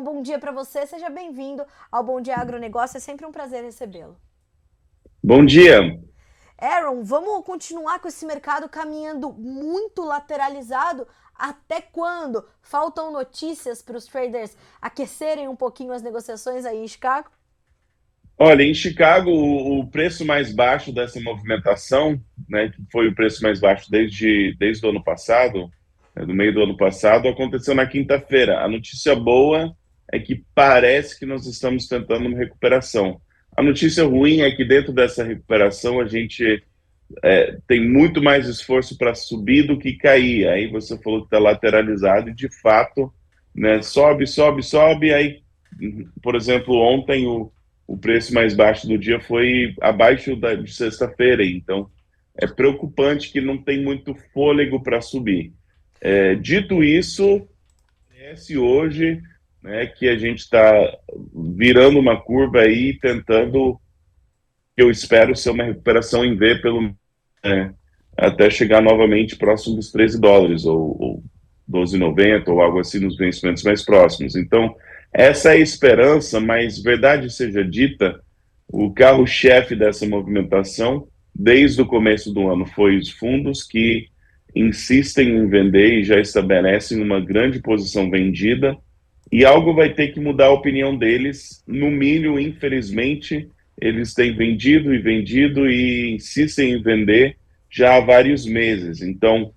Aaron, bom dia para você. Seja bem-vindo ao Bom Dia Agronegócio. É sempre um prazer recebê-lo. Bom dia. Aaron, vamos continuar com esse mercado caminhando muito lateralizado? Até quando? Faltam notícias para os traders aquecerem um pouquinho as negociações aí em Chicago? Olha, em Chicago, o preço mais baixo dessa movimentação, né, que foi o preço mais baixo desde o ano passado, do meio do ano passado, aconteceu na quinta-feira. A notícia boa é que parece que nós estamos tentando uma recuperação. A notícia ruim é que dentro dessa recuperação a gente tem muito mais esforço para subir do que cair. Aí você falou que está lateralizado e, de fato, né, sobe, sobe, sobe. Aí, por exemplo, ontem o preço mais baixo do dia foi abaixo de sexta-feira. Então, é preocupante que não tem muito fôlego para subir. Dito isso, parece hoje, né, que a gente está virando uma curva aí, tentando, que eu espero ser uma recuperação em V pelo é, até chegar novamente próximo dos US$ 13, ou 12,90 ou algo assim nos vencimentos mais próximos. Então, essa é a esperança, mas verdade seja dita, o carro-chefe dessa movimentação, desde o começo do ano, foi os fundos que insistem em vender e já estabelecem uma grande posição vendida, e algo vai ter que mudar a opinião deles. No milho, infelizmente, eles têm vendido e insistem em vender já há vários meses. Então,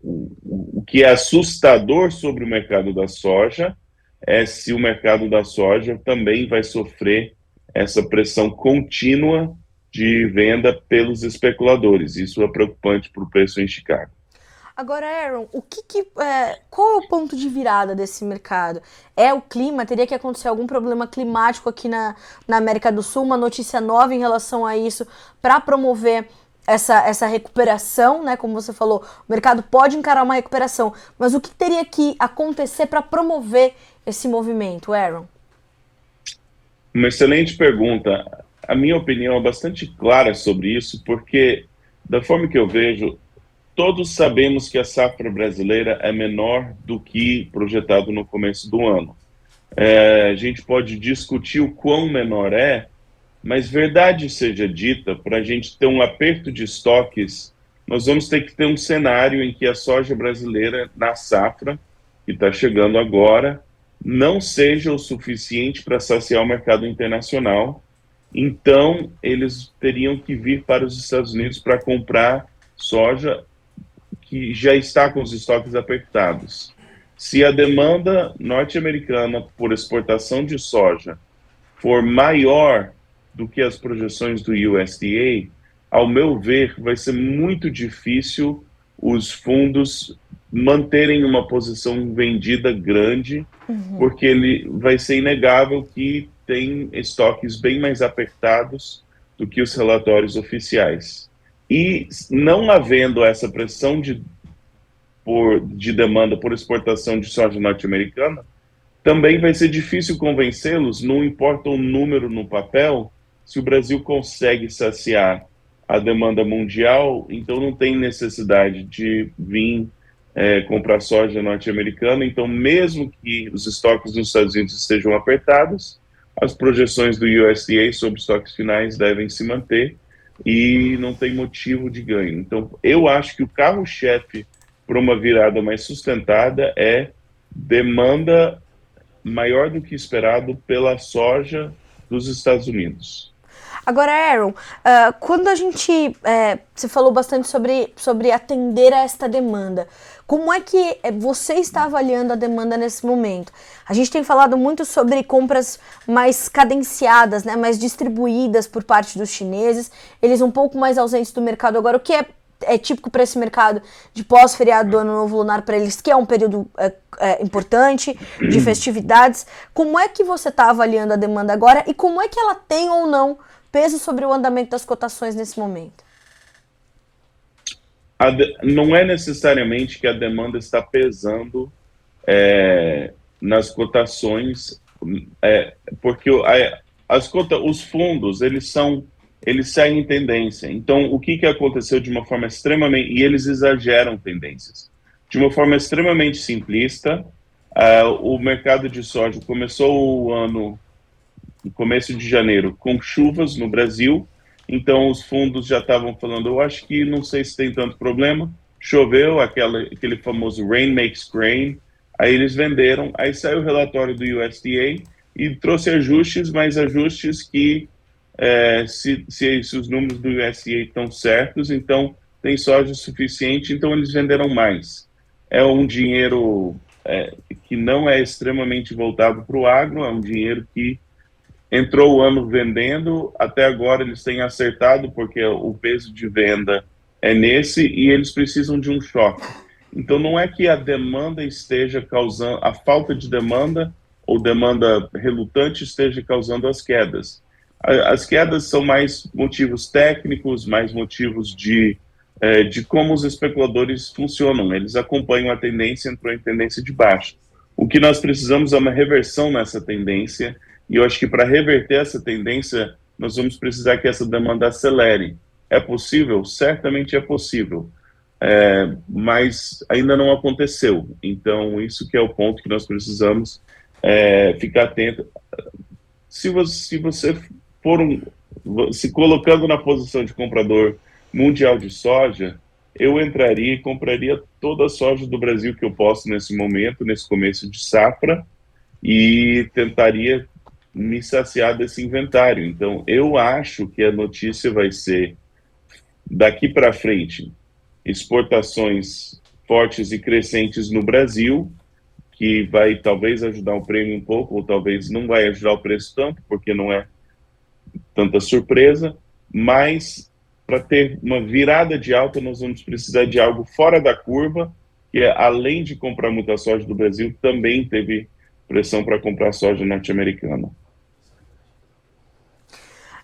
o que é assustador sobre o mercado da soja é se o mercado da soja também vai sofrer essa pressão contínua de venda pelos especuladores. Isso é preocupante para o preço em Chicago. Agora, Aaron, qual é o ponto de virada desse mercado? É o clima? Teria que acontecer algum problema climático aqui na América do Sul? Uma notícia nova em relação a isso para promover essa recuperação, né? Como você falou, o mercado pode encarar uma recuperação, mas o que teria que acontecer para promover esse movimento, Aaron? Uma excelente pergunta. A minha opinião é bastante clara sobre isso, porque, da forma que eu vejo, todos sabemos que a safra brasileira é menor do que projetado no começo do ano. A gente pode discutir o quão menor é, mas verdade seja dita, para a gente ter um aperto de estoques, nós vamos ter que ter um cenário em que a soja brasileira, na safra, que está chegando agora, não seja o suficiente para saciar o mercado internacional. Então, eles teriam que vir para os Estados Unidos para comprar soja que já está com os estoques apertados. Se a demanda norte-americana por exportação de soja for maior do que as projeções do USDA, ao meu ver, vai ser muito difícil os fundos manterem uma posição vendida grande, porque ele vai ser inegável que tem estoques bem mais apertados do que os relatórios oficiais. E não havendo essa pressão de demanda por exportação de soja norte-americana, também vai ser difícil convencê-los, não importa o número no papel, se o Brasil consegue saciar a demanda mundial, então não tem necessidade de vir comprar soja norte-americana. Então, mesmo que os estoques nos Estados Unidos estejam apertados, as projeções do USDA sobre estoques finais devem se manter e não tem motivo de ganho. Então, eu acho que o carro-chefe para uma virada mais sustentada é demanda maior do que esperado pela soja dos Estados Unidos. Agora, Aaron, quando a gente. Você falou bastante sobre atender a esta demanda. Como é que você está avaliando a demanda nesse momento? A gente tem falado muito sobre compras mais cadenciadas, né, mais distribuídas por parte dos chineses, eles um pouco mais ausentes do mercado agora, o que é típico para esse mercado de pós-feriado do Ano Novo Lunar para eles, que é um período importante de festividades. Como é que você está avaliando a demanda agora e como é que ela tem ou não peso sobre o andamento das cotações nesse momento? Não é necessariamente que a demanda está pesando nas cotações, porque os fundos eles seguem tendência. Então, o que aconteceu de uma forma extremamente, e eles exageram tendências, de uma forma extremamente simplista, O mercado de soja começou o ano, no começo de janeiro, com chuvas no Brasil, então os fundos já estavam falando, eu acho que não sei se tem tanto problema, choveu, aquele famoso rain makes grain, aí eles venderam, aí saiu o relatório do USDA e trouxe ajustes, mas ajustes que, se os números do USDA estão certos, então tem soja suficiente, então eles venderam mais. É um dinheiro que não é extremamente voltado para o agro, é um dinheiro que entrou o ano vendendo, até agora eles têm acertado, porque o peso de venda é nesse, e eles precisam de um choque. Então não é que a demanda esteja causando, a falta de demanda ou demanda relutante esteja causando as quedas. As quedas são mais motivos técnicos, mais motivos de como os especuladores funcionam. Eles acompanham a tendência, entrou em tendência de baixa. O que nós precisamos é uma reversão nessa tendência, e eu acho que para reverter essa tendência, nós vamos precisar que essa demanda acelere. É possível? Certamente é possível, mas ainda não aconteceu. Então, isso que é o ponto que nós precisamos ficar atento. Se você for se colocando na posição de comprador mundial de soja, eu entraria e compraria toda a soja do Brasil que eu posso nesse momento, nesse começo de safra, e tentaria me saciar desse inventário. Então, eu acho que a notícia vai ser, daqui para frente, exportações fortes e crescentes no Brasil, que vai talvez ajudar o prêmio um pouco, ou talvez não vai ajudar o preço tanto, porque não é tanta surpresa, mas para ter uma virada de alta, nós vamos precisar de algo fora da curva, que é, além de comprar muita soja do Brasil, também teve pressão para comprar soja norte-americana.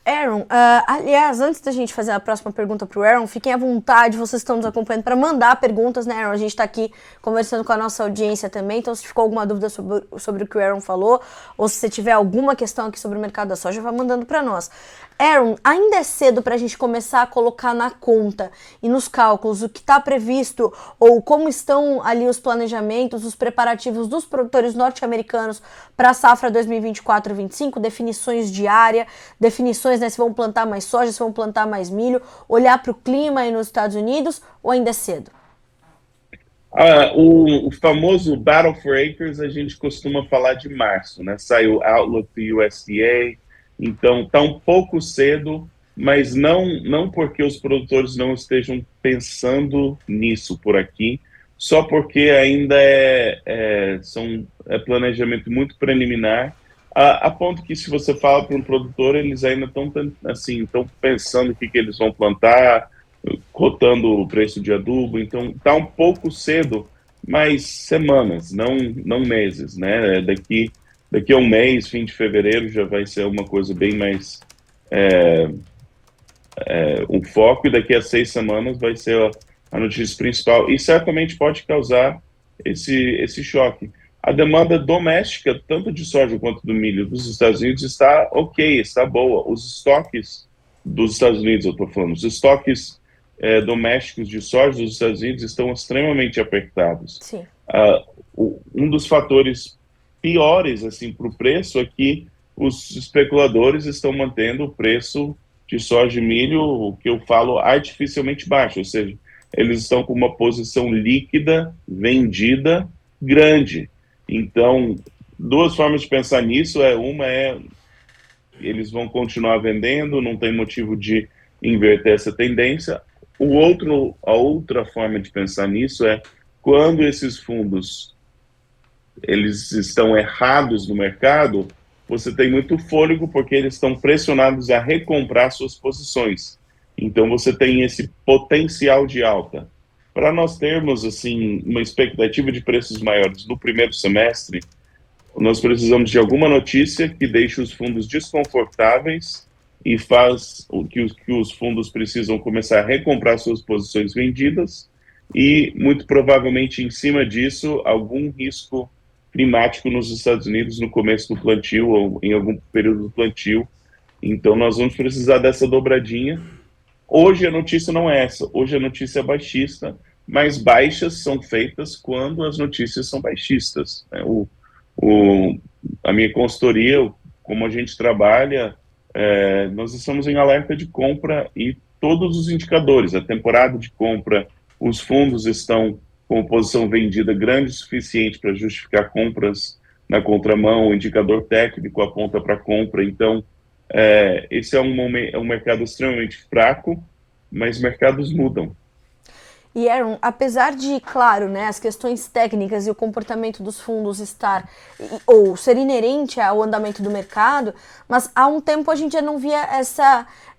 Aaron, aliás, antes da gente fazer a próxima pergunta para o Aaron, fiquem à vontade, vocês estão nos acompanhando, para mandar perguntas, né, Aaron? A gente está aqui conversando com a nossa audiência também, então se ficou alguma dúvida sobre o que o Aaron falou, ou se você tiver alguma questão aqui sobre o mercado da soja, vá mandando para nós. Aaron, ainda é cedo para a gente começar a colocar na conta e nos cálculos o que está previsto ou como estão ali os planejamentos, os preparativos dos produtores norte-americanos para a safra 2024-25, definições de área, definições, né, se vão plantar mais soja, se vão plantar mais milho, olhar para o clima aí nos Estados Unidos, ou ainda é cedo? O famoso Battle for Acres, a gente costuma falar de março, né? Saiu o Outlook do USDA, então está um pouco cedo, mas não porque os produtores não estejam pensando nisso por aqui, só porque ainda é planejamento muito preliminar, a ponto que se você fala para um produtor, eles ainda estão assim, pensando o que eles vão plantar, cotando o preço de adubo, então está um pouco cedo, mas semanas, não meses, né? Daqui a um mês, fim de fevereiro, já vai ser uma coisa bem mais um foco, e daqui a 6 semanas vai ser a notícia principal, e certamente pode causar esse choque. A demanda doméstica, tanto de soja quanto do milho dos Estados Unidos, está ok, está boa. Os estoques dos Estados Unidos, eu estou falando, os estoques domésticos de soja dos Estados Unidos estão extremamente apertados. Sim. Um dos fatores piores assim, para o preço é que os especuladores estão mantendo o preço de soja e milho, o que eu falo, artificialmente baixo, ou seja, eles estão com uma posição líquida, vendida, grande. Então, duas formas de pensar nisso, uma é eles vão continuar vendendo, não tem motivo de inverter essa tendência. A outra forma de pensar nisso é quando esses fundos eles estão errados no mercado, você tem muito fôlego porque eles estão pressionados a recomprar suas posições. Então você tem esse potencial de alta. Para nós termos assim uma expectativa de preços maiores no primeiro semestre, nós precisamos de alguma notícia que deixe os fundos desconfortáveis e faz o que os fundos precisam começar a recomprar suas posições vendidas e, muito provavelmente, em cima disso, algum risco climático nos Estados Unidos no começo do plantio ou em algum período do plantio. Então, nós vamos precisar dessa dobradinha. Hoje a notícia não é essa. Hoje a notícia é baixista, mas baixas são feitas quando as notícias são baixistas, né? O, a minha consultoria, como a gente trabalha, nós estamos em alerta de compra e todos os indicadores, a temporada de compra, os fundos estão com posição vendida grande o suficiente para justificar compras na contramão, o indicador técnico aponta para compra, então esse é um mercado extremamente fraco, mas mercados mudam. E Aaron, apesar de, claro, né, as questões técnicas e o comportamento dos fundos estar ou ser inerente ao andamento do mercado, mas há um tempo a gente já não via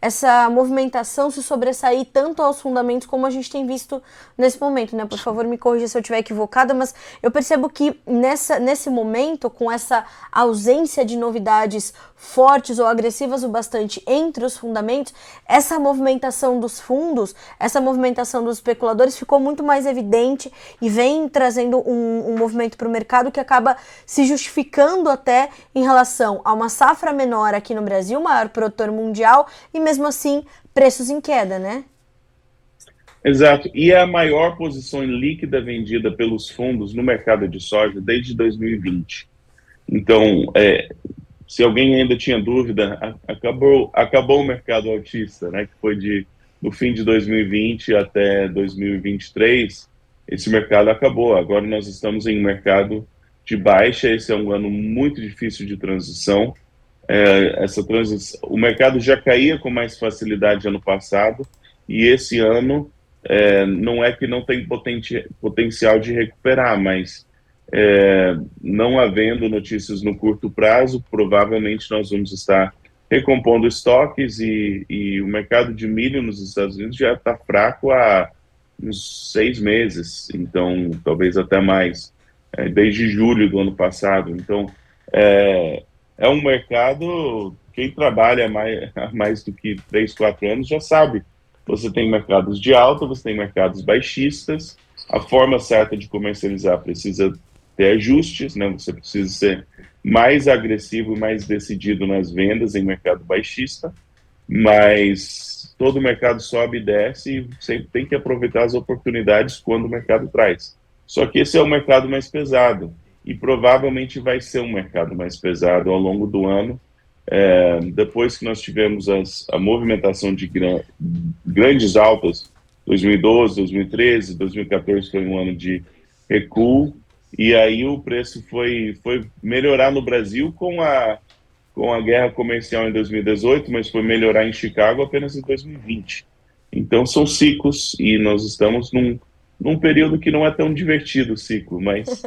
essa movimentação se sobressair tanto aos fundamentos como a gente tem visto nesse momento, né? Por favor, me corrija se eu estiver equivocada, mas eu percebo que nesse momento, com essa ausência de novidades fortes ou agressivas o bastante entre os fundamentos, essa movimentação dos fundos, essa movimentação dos especuladores ficou muito mais evidente e vem trazendo um movimento para o mercado que acaba se justificando até em relação a uma safra menor aqui no Brasil, maior produtor mundial, e mesmo assim preços em queda, né? Exato. E é a maior posição líquida vendida pelos fundos no mercado de soja desde 2020. Então, se alguém ainda tinha dúvida, acabou o mercado altista, né, que foi do fim de 2020 até 2023, esse mercado acabou. Agora nós estamos em um mercado de baixa, esse é um ano muito difícil de transição. Essa transição, o mercado já caía com mais facilidade ano passado, e esse ano não é que não tem potencial de recuperar, mas não havendo notícias no curto prazo, provavelmente nós vamos estar recompondo estoques e o mercado de milho nos Estados Unidos já está fraco há uns 6 meses, então talvez até mais, desde julho do ano passado. Então, é um mercado, quem trabalha há mais do que 3, 4 anos já sabe. Você tem mercados de alta, você tem mercados baixistas, a forma certa de comercializar precisa ter ajustes, né? Você precisa ser mais agressivo e mais decidido nas vendas em mercado baixista, mas todo mercado sobe e desce e sempre tem que aproveitar as oportunidades quando o mercado traz. Só que esse é o mercado mais pesado e provavelmente vai ser um mercado mais pesado ao longo do ano, depois que nós tivemos a movimentação de grandes altas, 2012, 2013, 2014 foi um ano de recuo, e aí o preço foi melhorar no Brasil com a guerra comercial em 2018, mas foi melhorar em Chicago apenas em 2020. Então são ciclos, e nós estamos num período que não é tão divertido o ciclo, mas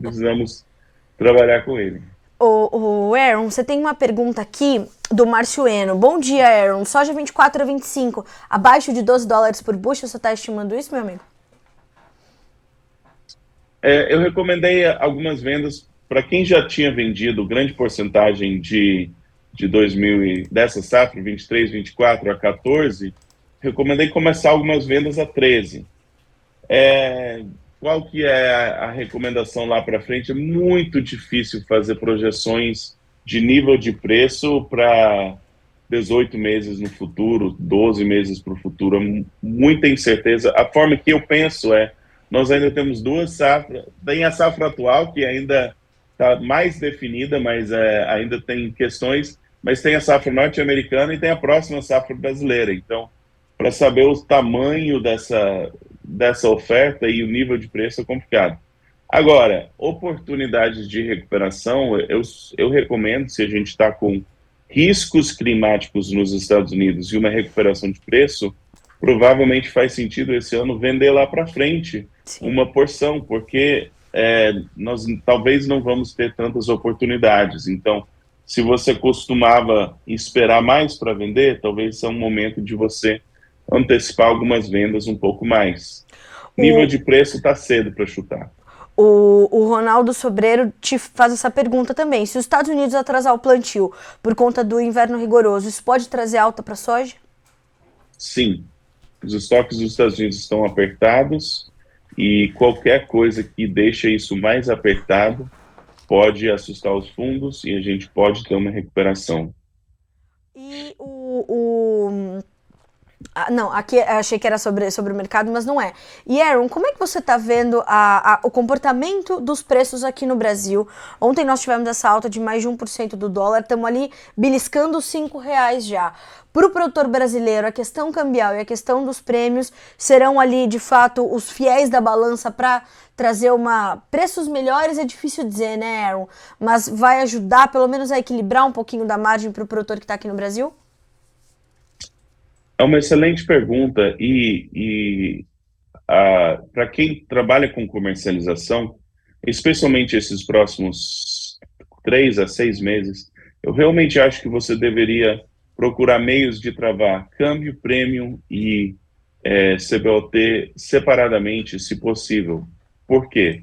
precisamos trabalhar com ele. O Aaron, você tem uma pergunta aqui do Márcio Eno. Bom dia, Aaron. Soja 24 a 25, abaixo de $12 por bushel, você está estimando isso, meu amigo? Eu recomendei algumas vendas para quem já tinha vendido grande porcentagem de 2000 dessa safra, 23, 24 a 14, recomendei começar algumas vendas a 13. Qual que é a recomendação lá para frente? É muito difícil fazer projeções de nível de preço para 18 meses no futuro, 12 meses para o futuro, muita incerteza. A forma que eu penso nós ainda temos duas safras, tem a safra atual, que ainda está mais definida, mas ainda tem questões, mas tem a safra norte-americana e tem a próxima safra brasileira. Então, para saber o tamanho dessa oferta e o nível de preço é complicado. Agora, oportunidades de recuperação, eu recomendo, se a gente está com riscos climáticos nos Estados Unidos e uma recuperação de preço, provavelmente faz sentido esse ano vender lá para frente. Sim. Uma porção, porque nós talvez não vamos ter tantas oportunidades. Então, se você costumava esperar mais para vender, talvez seja um momento de você antecipar algumas vendas um pouco mais. Nível de preço está cedo para chutar. O Ronaldo Sobreiro te faz essa pergunta também. Se os Estados Unidos atrasar o plantio por conta do inverno rigoroso, isso pode trazer alta para a soja? Sim. Os estoques dos Estados Unidos estão apertados e qualquer coisa que deixe isso mais apertado pode assustar os fundos e a gente pode ter uma recuperação. E Não, aqui eu achei que era sobre o mercado, mas não é. E Aaron, como é que você está vendo o comportamento dos preços aqui no Brasil? Ontem nós tivemos essa alta de mais de 1% do dólar, estamos ali beliscando os R$ 5 já. Para o produtor brasileiro, a questão cambial e a questão dos prêmios serão ali, de fato, os fiéis da balança para trazer preços melhores, é difícil dizer, né, Aaron? Mas vai ajudar, pelo menos, a equilibrar um pouquinho da margem para o produtor que está aqui no Brasil? É uma excelente pergunta para quem trabalha com comercialização, especialmente esses próximos 3 a 6 meses, eu realmente acho que você deveria procurar meios de travar câmbio, prêmio e CBOT separadamente, se possível. Por quê?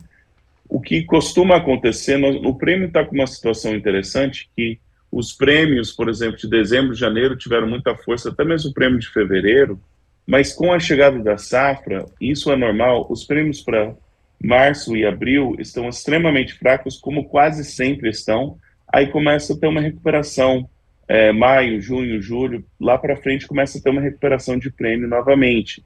O que costuma acontecer, o prêmio está com uma situação interessante que os prêmios, por exemplo, de dezembro e janeiro tiveram muita força, até mesmo o prêmio de fevereiro, mas com a chegada da safra, isso é normal, os prêmios para março e abril estão extremamente fracos, como quase sempre estão, aí começa a ter uma recuperação, maio, junho, julho, lá para frente começa a ter uma recuperação de prêmio novamente.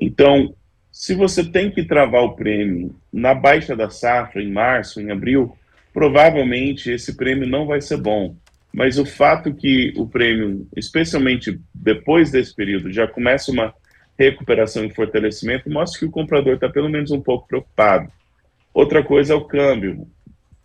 Então, se você tem que travar o prêmio na baixa da safra, em março, em abril, provavelmente esse prêmio não vai ser bom. Mas o fato que o prêmio, especialmente depois desse período, já começa uma recuperação e fortalecimento, mostra que o comprador está pelo menos um pouco preocupado. Outra coisa é o câmbio.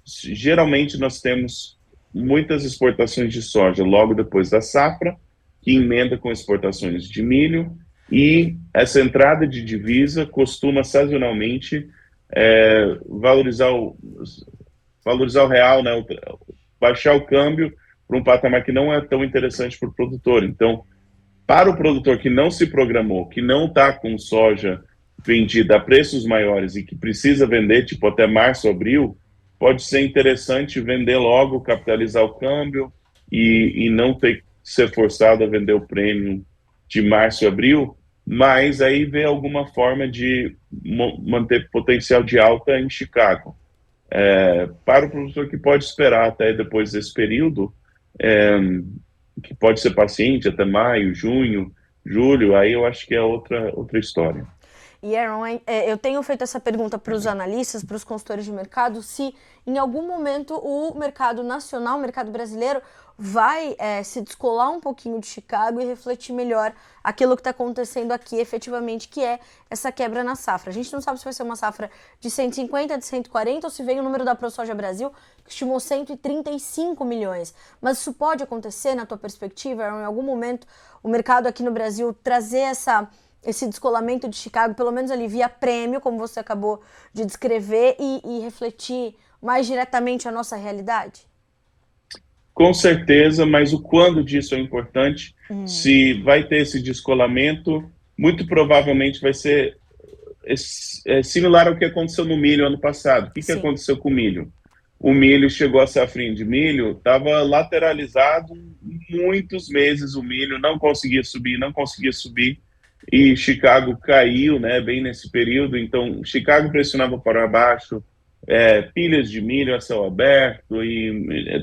Geralmente nós temos muitas exportações de soja logo depois da safra, que emenda com exportações de milho, e essa entrada de divisa costuma sazonalmente valorizar o real, né, baixar o câmbio para um patamar que não é tão interessante para o produtor. Então, para o produtor que não se programou, que não está com soja vendida a preços maiores e que precisa vender, tipo até março, abril, pode ser interessante vender logo, capitalizar o câmbio e não ter que ser forçado a vender o prêmio de março e abril, mas aí ver alguma forma de manter potencial de alta em Chicago. Para o produtor que pode esperar até depois desse período, que pode ser paciente até maio, junho, julho, aí eu acho que é outra história. E Aaron, eu tenho feito essa pergunta para os analistas, para os consultores de mercado, se em algum momento o mercado nacional, o mercado brasileiro, vai se descolar um pouquinho de Chicago e refletir melhor aquilo que está acontecendo aqui efetivamente, que é essa quebra na safra. A gente não sabe se vai ser uma safra de 150, de 140 ou se vem o número da ProSoja Brasil, que estimou 135 milhões. Mas isso pode acontecer, na tua perspectiva, Aaron, em algum momento o mercado aqui no Brasil trazer esse descolamento de Chicago, pelo menos ali via prêmio, como você acabou de descrever, e refletir mais diretamente a nossa realidade? Com certeza, mas o quando disso é importante. Se vai ter esse descolamento, muito provavelmente vai ser similar ao que aconteceu no milho ano passado. O que aconteceu com o milho? O milho chegou a safrinha de milho, estava lateralizado muitos meses, o milho não conseguia subir, e Chicago caiu, né, bem nesse período. Então Chicago pressionava para baixo, pilhas de milho a céu aberto, e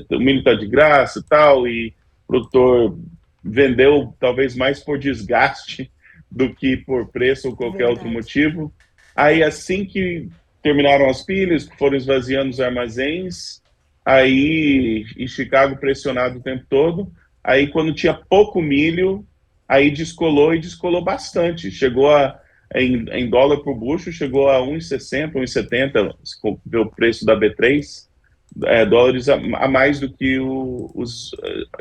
o milho está de graça e tal, e o produtor vendeu talvez mais por desgaste do que por preço ou qualquer outro motivo. Aí assim que terminaram as pilhas, foram esvaziando os armazéns, aí e Chicago pressionado o tempo todo, aí quando tinha pouco milho, aí descolou bastante. Chegou em dólar por bucho, chegou a 1,60, 1,70, se ver o preço da B3, dólares a mais do que os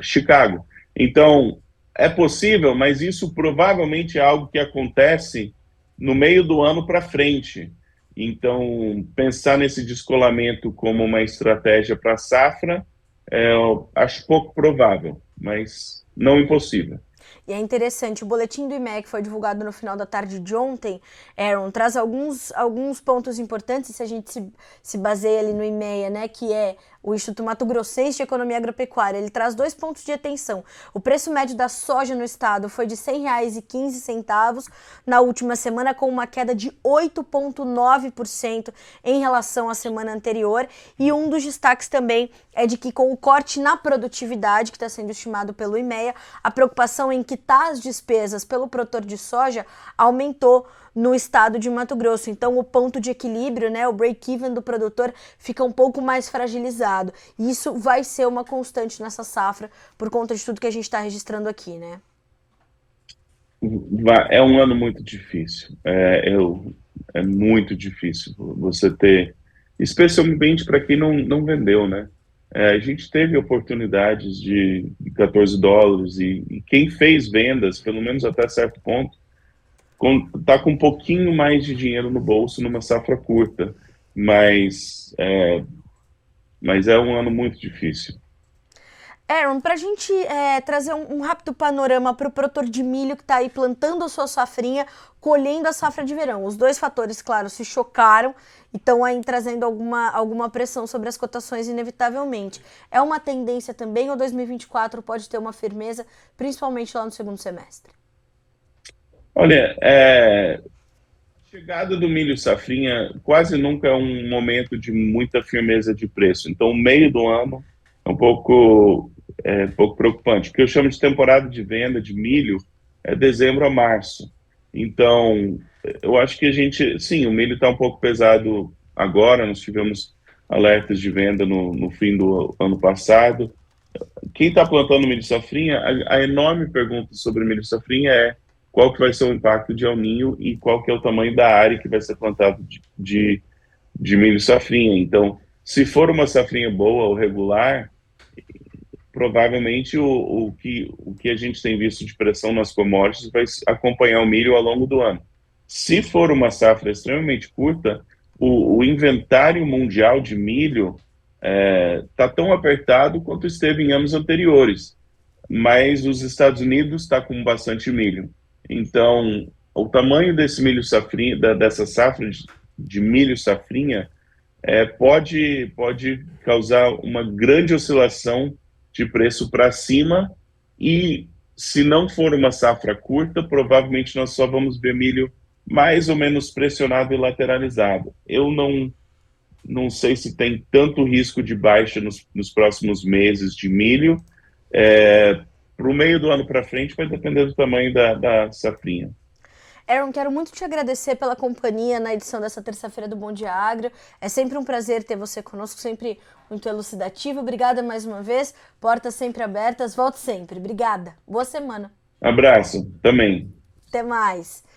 Chicago. Então, é possível, mas isso provavelmente é algo que acontece no meio do ano para frente. Então, pensar nesse descolamento como uma estratégia para a safra, eu acho pouco provável, mas não impossível. E é interessante, o boletim do IMEA, que foi divulgado no final da tarde de ontem, Aaron, traz alguns pontos importantes, se a gente se baseia ali no IMEA, né, que é o Instituto Mato Grossense de Economia Agropecuária. Ele traz 2 pontos de atenção. O preço médio da soja no estado foi de R$ 100,15 na última semana, com uma queda de 8,9% em relação à semana anterior. E um dos destaques também é de que, com o corte na produtividade, que está sendo estimado pelo IMEA, a preocupação em que quitar as despesas pelo produtor de soja aumentou no estado de Mato Grosso. Então o ponto de equilíbrio, né, o break-even do produtor fica um pouco mais fragilizado. E isso vai ser uma constante nessa safra por conta de tudo que a gente está registrando aqui, né? É um ano muito difícil. É muito difícil você ter, especialmente para quem não vendeu, né? A gente teve oportunidades de US$ 14 e quem fez vendas, pelo menos até certo ponto, tá com um pouquinho mais de dinheiro no bolso numa safra curta, mas mas é um ano muito difícil. Aaron, para a gente trazer um rápido panorama para o produtor de milho que está aí plantando a sua safrinha, colhendo a safra de verão. Os dois fatores, claro, se chocaram e estão aí trazendo alguma pressão sobre as cotações, inevitavelmente. É uma tendência também, ou 2024 pode ter uma firmeza, principalmente lá no segundo semestre? Olha, a chegada do milho safrinha quase nunca é um momento de muita firmeza de preço. Então, o meio do ano é um pouco preocupante. O que eu chamo de temporada de venda de milho é dezembro a março. Então, eu acho que sim, o milho está um pouco pesado agora. Nós tivemos alertas de venda no fim do ano passado. Quem está plantando milho safrinha, a enorme pergunta sobre milho safrinha é qual que vai ser o impacto de El Niño e qual que é o tamanho da área que vai ser plantado de milho safrinha. Então, se for uma safrinha boa ou regular, provavelmente o que a gente tem visto de pressão nas commodities vai acompanhar o milho ao longo do ano. Se for uma safra extremamente curta, o inventário mundial de milho está tão apertado quanto esteve em anos anteriores, mas os Estados Unidos está com bastante milho. Então, o tamanho desse milho safrinha, dessa safra de milho safrinha, pode causar uma grande oscilação de preço para cima e, se não for uma safra curta, provavelmente nós só vamos ver milho mais ou menos pressionado e lateralizado. Eu não sei se tem tanto risco de baixa nos próximos meses de milho. Para o meio do ano para frente vai depender do tamanho da safrinha. Aaron, quero muito te agradecer pela companhia na edição dessa terça-feira do Bom Dia Agro. É sempre um prazer ter você conosco, sempre muito elucidativo. Obrigada mais uma vez. Portas sempre abertas. Volte sempre. Obrigada. Boa semana. Abraço, também. Até mais.